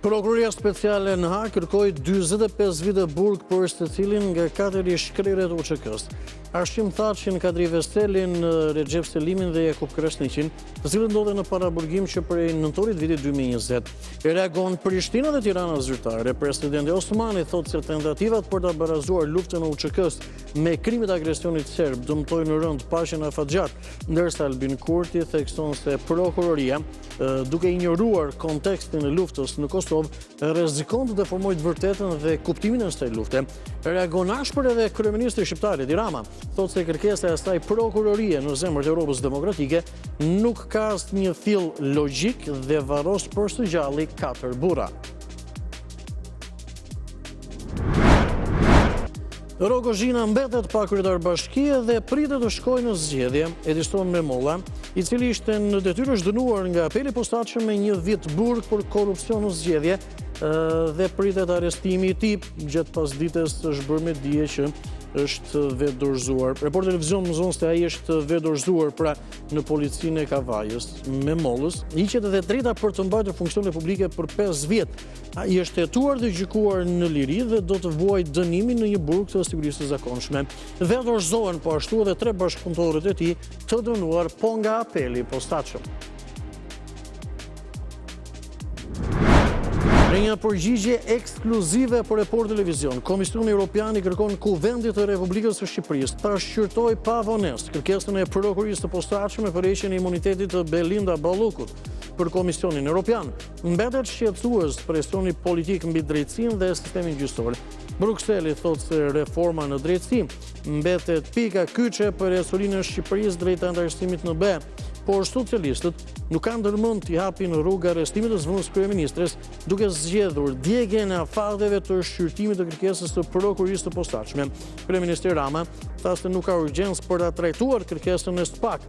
Prokuroria Speciale në Hag kërkoi 45 vite burg për secilin nga 4 shkrerët UÇK-s. Arshim Thaçin, Kadri Vestelin, Recep Selimin dhe Jakub Krasniqin, të cilët ndodhen në paraburgim që prej nëntorit vitit 2020. Reagon Prishtina dhe Tirana zyrtare. Presidenti Osmani thotë se tentativat për ta barazuar luftën e UÇK-s me krimet e agresionit serb dëmtojnë rënd paqen e Afatxhat, ndërsa Albin Kurti thekson se prokuroria, duke injoruar kontekstin e luftës në Kosovë, rrezikon të deformojë të vërtetën dhe kuptimin e kësaj lufte. Reagon ashpër edhe kryeministri shqiptar Edi Rama, thotë se kërkesa e saj prokurorie në zemër të Europës Demokratike nuk ka asnjë fill logjik dhe varros për së gjalli 4 burra. Rogozhina mbetet pa kryetar bashkie dhe pritet të shkojë në zgjedhje. Edison Memolla, i cili ishte në detyrë, është dënuar nga apeli posaçëm me 1 vit burg për korrupsion në zgjedhje dhe pritet arrestimi i tij. Gjatë pasdites është bërë me dije që është vetë dorëzuar. Reporter televizion mëson se ai është vetë dorëzuar pra në policinë e Kavajës, Memollës. Hiqet edhe drejta për të mbajtur funksione publike për 5 vjet. Ai është hetuar dhe gjykuar në liri dhe do të vuajë dënimin në një burg të sigurisë së zakonshme. Vetë dorëzohen po ashtu edhe 3 bashkëpunëtorët e tij të dënuar po nga apeli posaçëm. Në një përgjigje ekskluzive për Report Televizion, Komisioni Evropian i kërkon Kuvendit të Republikës së Shqipërisë ta shqyrtojë pa vonesë kërkesën e prokurorisë së posaçme për heqjen e imunitetit të Belinda Ballukut. Për Komisionin Evropian, mbetet shqetësues presioni politik mbi drejtsinë dhe sistemin gjyqësor. Brukseli thotë se reforma në drejtësi mbetet pika kyçe për ecurinë e Shqipërisë drejt antarësimit në BE. Por socialistët nuk kanë ndërmend t'i hapin rrugë arrestimit të zvonës kryeministres, duke zgjedhur djegjen e afateve të shqyrtimit të kërkesës së prokurorisë së posaçme. Kryeministri Rama tha se nuk ka urgjencë për ta trajtuar kërkesën e SPAK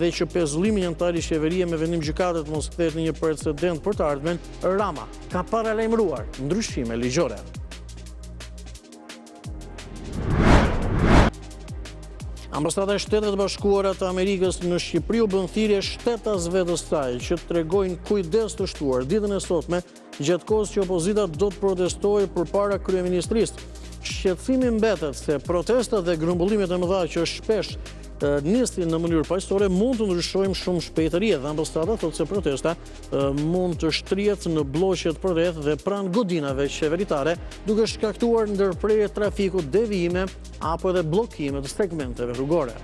dhe që pezullimi i anëtarit qeverie me vendim gjykate të mos kthehet në një precedent për të ardhmen. Rama ka paralajmëruar ndryshime ligjore. Ambasada e Shtetet Bashkuara të Amerikës në Shqipëri u bën thirrje shtetasve të saj që tregojnë kujdes të shtuar ditën e sotme, gjatë kohës që opozita do të protestojë përpara kryeministrisë. Shqetësimi mbetet se protestat dhe grumbullimet e mëdha që shpesh nisin në mënyrë paqësore mund të ndryshojnë shumë shpejt rrjedh. Ambasada thotë se protesta mund të shtrihet në blloqet përreth dhe pranë godinave qeveritare, duke shkaktuar ndërprerje trafiku, devijime apo edhe bllokime të segmenteve rrugore.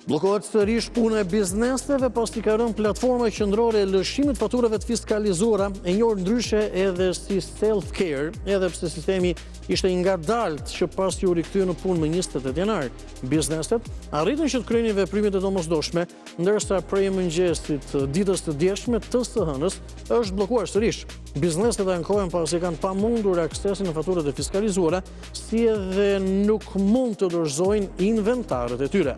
Bllokohet sërish puna e bizneseve pasi ka rënë platforma qendrore e lëshimit faturave të fiskalizuara, e njohur ndryshe edhe si self-care, edhe pse sistemi ishte i ngadalt që pasi u rikthye në punë më 28 janar. Bizneset arritën që të kryejnë veprimet e domosdoshme, ndërsa prej mëngjesit ditës të djeshme TSH-s është bllokuar sërish. Bizneset ankohen pasi kanë pamundur aksesin në faturat e fiskalizuara, si edhe nuk mund të dorëzojnë inventarët e tyre.